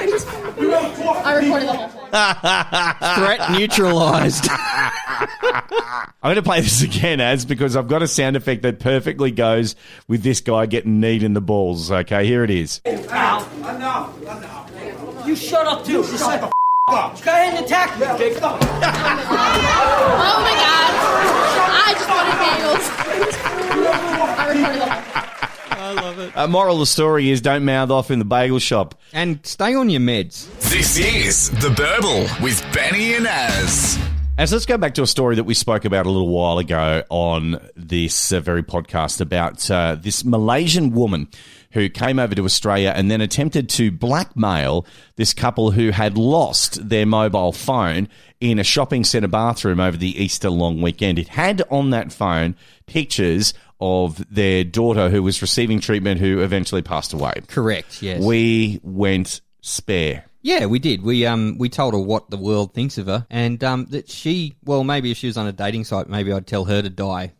I recorded the whole thing. Threat neutralised. I'm going to play this again, because I've got a sound effect that perfectly goes with this guy getting kneed in the balls. Okay, here it is. Enough. You shut up, too. Shut the up. Go ahead and attack me, Jake. Oh, my God. I just wanted bagels. I recorded the whole thing. I love it. Moral of the story is don't mouth off in the bagel shop. And stay on your meds. This is The Burble with Benny and Az. As let's go back to a story that we spoke about a little while ago on this very podcast about this Malaysian woman who came over to Australia and then attempted to blackmail this couple who had lost their mobile phone in a shopping centre bathroom over the Easter long weekend. It had on that phone pictures of their daughter who was receiving treatment who eventually passed away. Correct, yes. We went spare. Yeah, we did. We told her what the world thinks of her, and that she, well, maybe if she was on a dating site, maybe I'd tell her to die.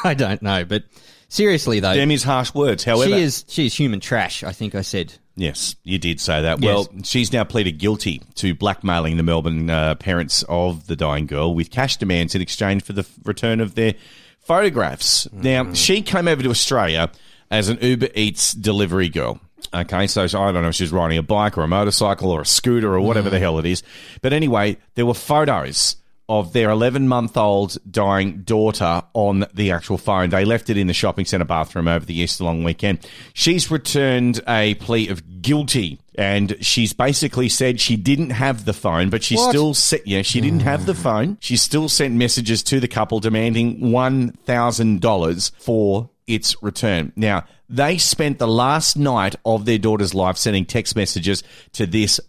I don't know, but seriously though, Them is harsh words. However, she is human trash. I think I said. Yes, you did say that. Yes. Well, she's now pleaded guilty to blackmailing the Melbourne parents of the dying girl with cash demands in exchange for the return of their photographs. Now, she came over to Australia as an Uber Eats delivery girl. Okay, so I don't know if she's riding a bike or a motorcycle or a scooter or whatever the hell it is. But anyway, there were photos of their 11-month-old dying daughter on the actual phone. They left it in the shopping centre bathroom over the Easter long weekend. She's returned a plea of guilty, and she's basically said she didn't have the phone, but she still sent, she didn't have the phone. She still sent messages to the couple demanding $1,000 for its return. Now, they spent the last night of their daughter's life sending text messages to this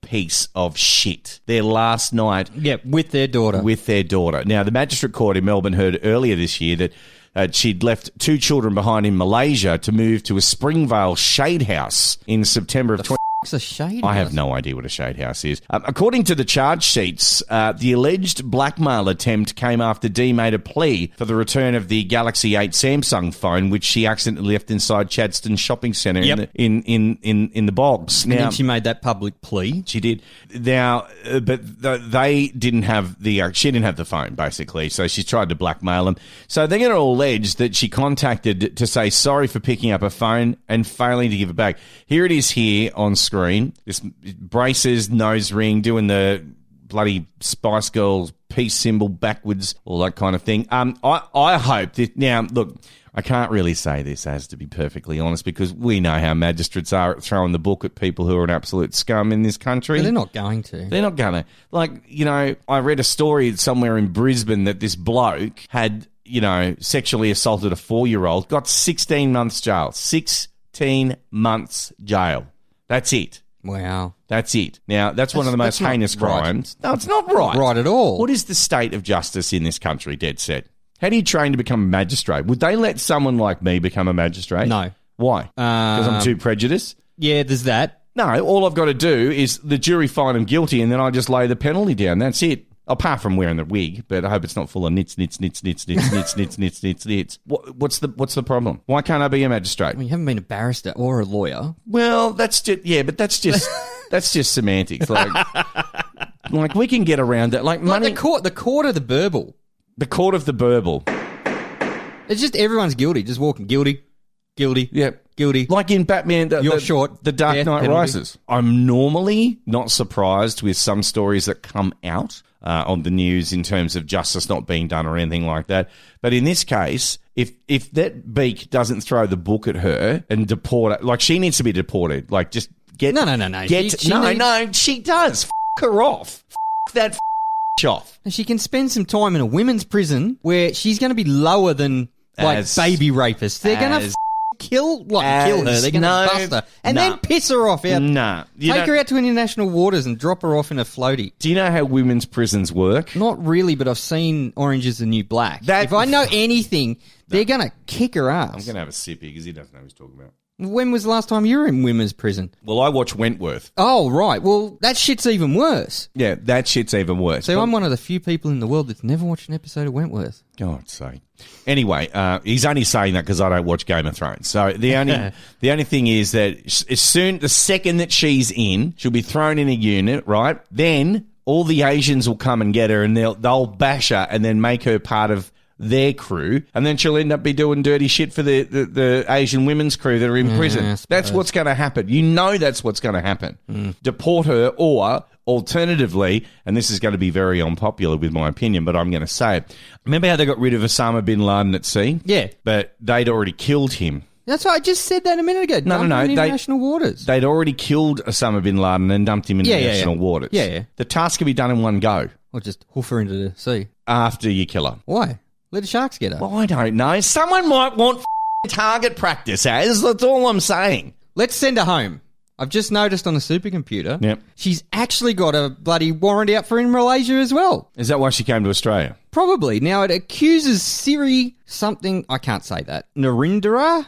piece of shit. Their last night. Yeah, with their daughter. Now, the magistrate court in Melbourne heard earlier this year that she'd left 2 children behind in Malaysia to move to a Springvale shade house in September of 20. It's a shade I house. have no idea what a shade house is. According to the charge sheets, the alleged blackmail attempt came after Dee made a plea for the return of the Galaxy 8 Samsung phone, which she accidentally left inside Chadstone Shopping Centre in the bogs. And then she made that public plea. She did. Now, but they didn't have she didn't have the phone, basically, so she tried to blackmail them. So they're going to allege that she contacted to say sorry for picking up a phone and failing to give it back. Here it is here on screen. This braces, nose ring, doing the bloody Spice Girls peace symbol backwards, all that kind of thing. I hope that now, look, I can't really say this, as to be perfectly honest, because we know how magistrates are at throwing the book at people who are an absolute scum in this country. But they're not going to. They're not going to. Like, I read a story somewhere in Brisbane that this bloke had, sexually assaulted a 4-year-old, got 16 months jail. 16 months jail. That's it. Wow. That's it. Now, that's one of the most heinous crimes. Right. No, it's not right. Right at all. What is the state of justice in this country, dead set? How do you train to become a magistrate? Would they let someone like me become a magistrate? No. Why? Because I'm too prejudiced? Yeah, there's that. No, all I've got to do is the jury find him guilty and then I just lay the penalty down. That's it. Apart from wearing the wig, but I hope it's not full of nits. What's the problem? Why can't I be a magistrate? Well, you haven't been a barrister or a lawyer. Well, that's just semantics. Like we can get around that. Like money. The court of the burble. The court of the burble. It's just everyone's guilty. Just walking guilty. Yep. Guilty. Like in Batman, You're short. The Dark Death Knight penalty. Rises. I'm normally not surprised with some stories that come out on the news in terms of justice not being done or anything like that. But in this case, if that beak doesn't throw the book at her and deport her, like she needs to be deported. Like just get... No. She does. F*** her off. F*** that off. And she can spend some time in a women's prison where she's going to be lower than baby rapists. They're going to kill her. They're going to bust her and then piss her off out. Nah. Take her out to international waters and drop her off in a floaty. Do you know how women's prisons work? Not really, but I've seen Orange is the New Black. If I know anything, they're going to kick her ass. I'm going to have a sippy because he doesn't know what he's talking about. When was the last time you were in women's prison? Well, I watch Wentworth. Oh, right. Well, that shit's even worse. Yeah, that shit's even worse. So I'm one of the few people in the world that's never watched an episode of Wentworth. God's sake. Anyway, he's only saying that because I don't watch Game of Thrones. So the only thing is that the second that she's in, she'll be thrown in a unit, right? Then all the Asians will come and get her, and they'll bash her and then make her part of their crew, and then she'll end up be doing dirty shit for the Asian women's crew that are in prison. That's what's going to happen. You know that's what's going to happen. Deport her, or alternatively, and this is going to be very unpopular with my opinion, but I'm going to say it. Remember how they got rid of Osama bin Laden at sea? Yeah. But they'd already killed him. That's why I just said that a minute ago. No. In international waters. They'd already killed Osama bin Laden and dumped him in international waters. Yeah. The task can be done in one go. Or just hoof her into the sea. After you kill her. Why? Let the sharks get her. Well, I don't know. Someone might want target practice, Az. That's all I'm saying. Let's send her home. I've just noticed on the supercomputer, Yep. she's actually got a bloody warrant out for in Malaysia as well. Is that why she came to Australia? Probably. Now, it accuses Siri something, I can't say that, Narendra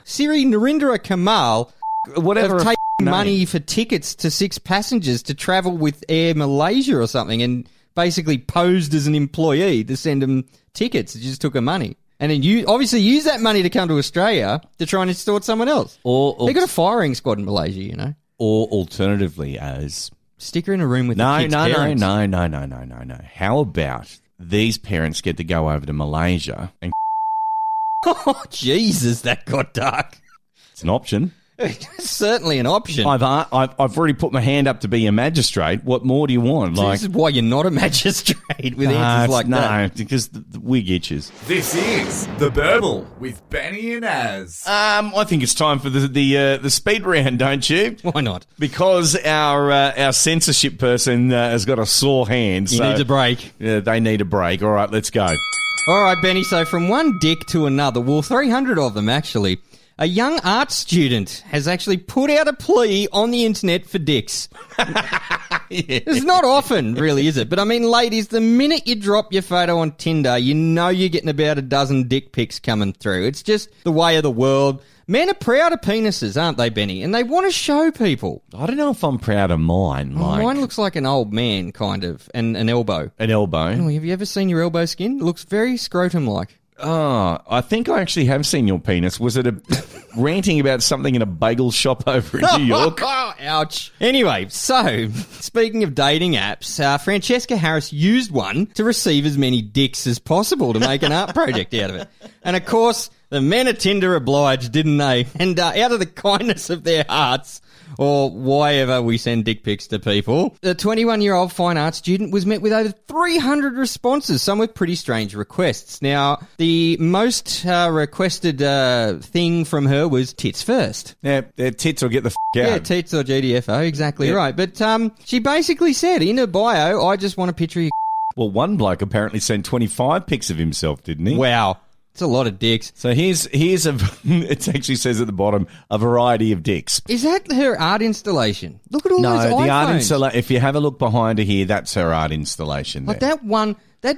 Kamal Whatever. of taking money for tickets to 6 passengers to travel with Air Malaysia or something, and basically posed as an employee to send them tickets. She just took her money. And then you obviously use that money to come to Australia to try and extort someone else. Or they got a firing squad in Malaysia, you know. Or alternatively, as stick her in a room with the kids' parents. No. How about these parents get to go over to Malaysia and Oh, Jesus, that got dark. it's an option. It's certainly an option. I've already put my hand up to be a magistrate. What more do you want? So this is why you're not a magistrate with answers like that. No, because the wig itches. This is The Burble with Benny and Az. I think it's time for the speed round, don't you? Why not? Because our censorship person has got a sore hand. He needs a break. Yeah, they need a break. All right, let's go. All right, Benny, so from one dick to another, well, 300 of them, actually. A young art student has actually put out a plea on the internet for dicks. It's not often, really, is it? But I mean, ladies, the minute you drop your photo on Tinder, you know you're getting about a dozen dick pics coming through. It's just the way of the world. Men are proud of penises, aren't they, Benny? And they want to show people. I don't know if I'm proud of mine. Mine looks like an old man, kind of, and an elbow. An elbow? Oh, have you ever seen your elbow skin? It looks very scrotum-like. Oh, I think I actually have seen your penis. Was it ranting about something in a bagel shop over in New York? Ouch. Anyway, so, speaking of dating apps, Francesca Harris used one to receive as many dicks as possible to make an art project out of it. And of course, the men at Tinder obliged, didn't they? And out of the kindness of their hearts, or why ever we send dick pics to people, the 21-year-old fine art student was met with over 300 responses, some with pretty strange requests. Now, the most requested thing from her was tits first. Yeah, tits or get the out. Yeah, tits or GDFO, exactly right. But she basically said in her bio, I just want a picture of your. Well, one bloke apparently sent 25 pics of himself, didn't he? Wow. It's a lot of dicks. So here's it actually says at the bottom, a variety of dicks. Is that her art installation? Look at all those iPhones. No, the art installation, if you have a look behind her here, that's her art installation there. Like that one, that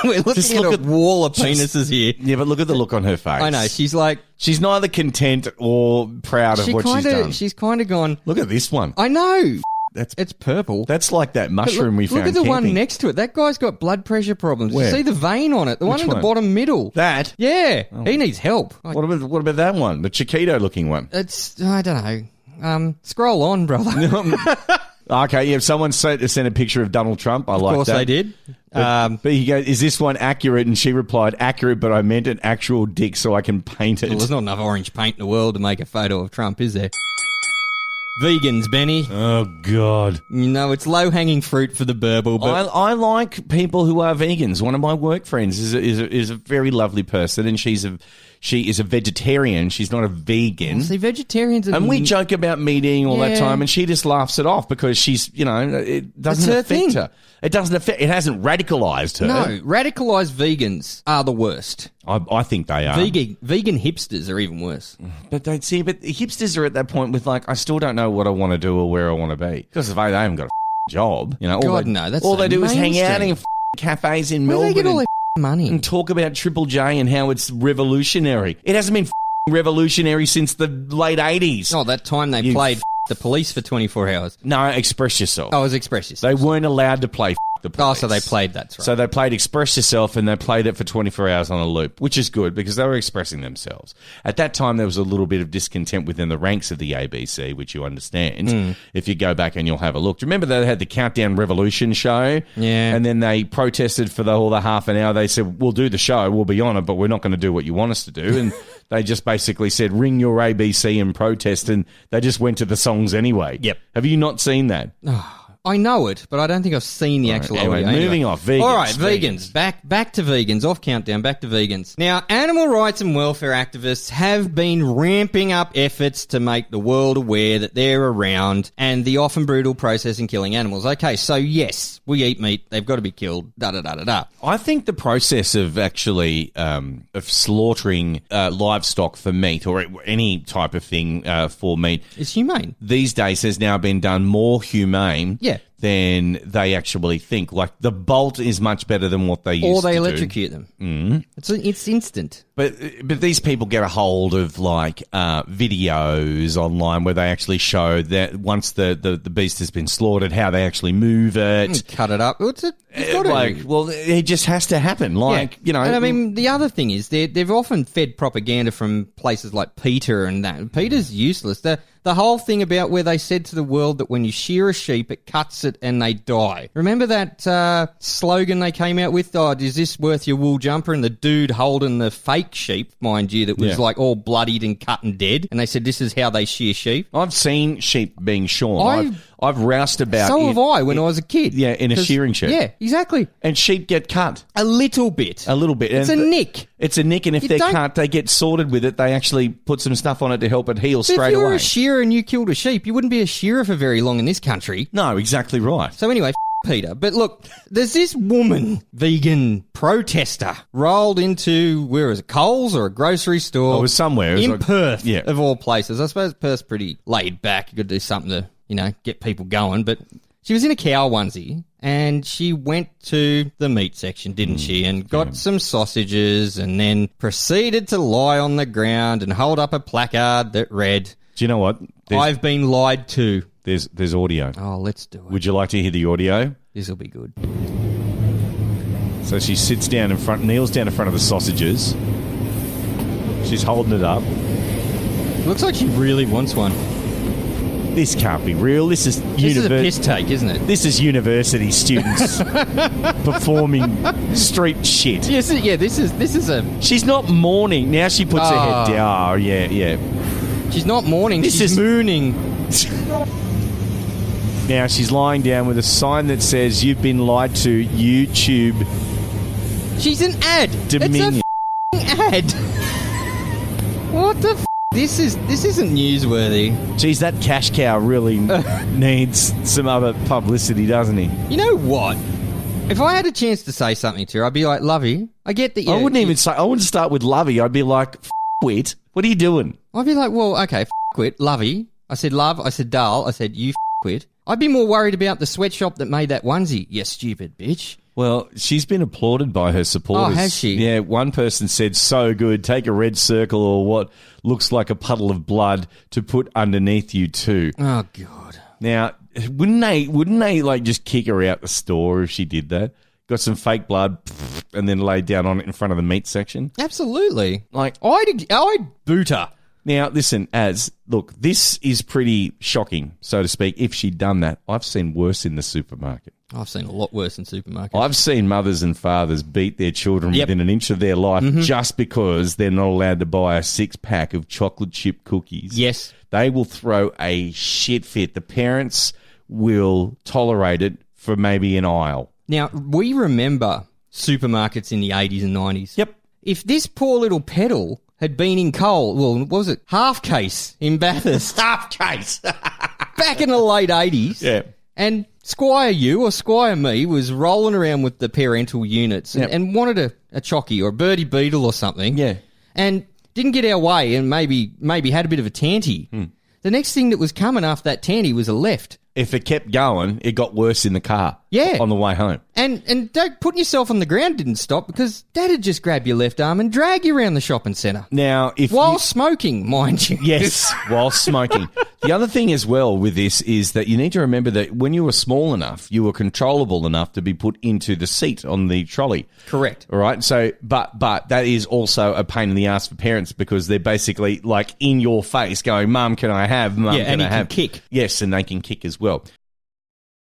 we're looking at a wall of penises here. Yeah, but look at the look on her face. I know, she's like. She's neither content or proud of what she's done. She's kind of gone. Look at this one. I know. It's purple. That's like that mushroom we found Look at the camping. one next to it. That guy's got blood pressure problems. Where? You see the vein on it? The one in the bottom middle. That? Yeah. Oh. He needs help. What about that one? The Chiquito looking one? I don't know. Scroll on, brother. Okay, yeah, someone sent a picture of Donald Trump. I like that. Of course they did. But he goes, is this one accurate? And she replied, accurate, but I meant an actual dick so I can paint it. Well, there's not enough orange paint in the world to make a photo of Trump, is there? Vegans, Benny. Oh, God. You know, it's low-hanging fruit for the burble. But I like people who are vegans. One of my work friends is a very lovely person, and she is a vegetarian. She's not a vegan. See, vegetarians are... And we joke about meat eating all that time, and she just laughs it off because she's, it doesn't affect her. It doesn't affect... It hasn't radicalised her. No, radicalised vegans are the worst. I think they are. Vegan hipsters are even worse. But don't see, but hipsters are at that point with I still don't know what I want to do or where I want to be. Because if they haven't got a job, all they do is hang out in cafes in Melbourne. Where do they get all their money? And talk about Triple J and how it's revolutionary. It hasn't been revolutionary since the late 80s. Oh, that time they played the police for 24 hours. No, Express Yourself. Oh, it was Express They Yourself. weren't allowed to play the police. Oh, so they played, that's right. So they played Express Yourself, and they played it for 24 hours on a loop, which is good because they were expressing themselves. At that time, there was a little bit of discontent within the ranks of the ABC, which you understand if you go back and you'll have a look. Do you remember they had the Countdown Revolution show? Yeah. And then they protested for all the half an hour. They said, we'll do the show, we'll be on it, but we're not going to do what you want us to do. And they just basically said, ring your ABC and protest, and they just went to the songs anyway. Yep. Have you not seen that? I know it, but I don't think I've seen the actual anyway, audio. moving off. Vegans. All right, vegans. Back to vegans. Off countdown, back to vegans. Now, animal rights and welfare activists have been ramping up efforts to make the world aware that they're around and the often brutal process in killing animals. Okay, so yes, we eat meat. They've got to be killed. Da-da-da-da-da. I think the process of actually of slaughtering livestock for meat or any type of thing for meat It's humane. these days has now been done more humane Yeah. than they actually think. Like the bolt is much better than what they used to do. Or they electrocute them. It's instant. But these people get a hold of like videos online where they actually show that once the beast has been slaughtered, how they actually move it. Cut it up. It's gotta Like, well, it just has to happen. Like, you know. And I mean, the other thing is they've often fed propaganda from places like PETA and that. PETA's useless. The whole thing about where they said to the world that when you shear a sheep, it cuts it and they die. Remember that slogan they came out with? Oh, is this worth your wool jumper? And the dude holding the fake sheep, mind you, that was like all bloodied and cut and dead. And they said this is how they shear sheep. I've seen sheep being shorn. I've roused about. So have I when I was a kid. Yeah, in a shearing shed. Yeah, exactly. And sheep get cut. A little bit. A little bit. It's And a nick. It's a nick, and if You they're don't- cut, they get sorted with it. They actually put some stuff on it to help it heal straight If you were away. a shearer and you killed a sheep, you wouldn't be a shearer for very long in this country. No, exactly right. So anyway, Peter. But look, there's this woman, vegan protester, rolled into, where is it, Coles or a grocery store? Oh, it was somewhere. It was in like- Perth, yeah. of all places. I suppose Perth's pretty laid back. You got to do something to, get people going. But she was in a cow onesie and she went to the meat section, didn't she? And got some sausages and then proceeded to lie on the ground and hold up a placard that read, Do you know what? I've been lied to. There's audio. Oh, let's do it. Would you like to hear the audio? This will be good. So she sits down kneels down in front of the sausages. She's holding it up. Looks like she really wants one. This can't be real. This is This is a piss take, isn't it? This is university students performing street shit. Yes, yeah. This is a. She's not mourning. Now she puts her head down. Oh, yeah. She's not mourning. This she's is- mooning. Now she's lying down with a sign that says, "You've been lied to, YouTube She's an ad. Dominion." It's a ad. What the? This isn't newsworthy. Geez, that cash cow really needs some other publicity, doesn't he? You know what? If I had a chance to say something to her, I'd be like, "Lovey, I get that you." I wouldn't start with Lovey. I'd be like, "Wit, what are you doing?" I'd be like, "Well, okay, quit, Lovey." I said, "Love." I said, "Darl." I said, "You quit." I'd be more worried about the sweatshop that made that onesie. You stupid bitch. Well, she's been applauded by her supporters. Oh, has she? Yeah, one person said, "So good. Take a red circle or what looks like a puddle of blood to put underneath you too." Oh God. Now, wouldn't they like just kick her out the store if she did that? Got some fake blood and then laid down on it in front of the meat section? Absolutely. Like, I'd boot her. now, listen, look, this is pretty shocking, so to speak, if she'd done that. I've seen worse in the supermarket. I've seen a lot worse in supermarkets. I've seen mothers and fathers beat their children Yep. within an inch of their life just because they're not allowed to buy a 6-pack of chocolate chip cookies. Yes. They will throw a shit fit. The parents will tolerate it for maybe an aisle. Now, we remember supermarkets in the 80s and 90s. Yep. If this poor little pedal had been in Coles, well, what was it? Half Case in Bathurst. Half case. Back in the late 80s. Yeah. And Squire you or Squire me was rolling around with the parental units and, Yep. and wanted a chockie or a birdie beetle or something. Yeah. And didn't get our way and maybe had a bit of a tanty. The next thing that was coming after that tanty was a left. If it kept going, it got worse in the car. Yeah. On the way home. And putting yourself on the ground didn't stop because Dad had just grabbed your left arm and drag you around the shopping centre. Now, while smoking, mind you. Yes, while smoking. The other thing as well with this is that you need to remember that when you were small enough, you were controllable enough to be put into the seat on the trolley. Correct. All right. So, but that is also a pain in the ass for parents because they're basically like in your face going, "Mum, can I have? Mum, Yeah, can and I he have?" can kick. Yes, and they can kick as well.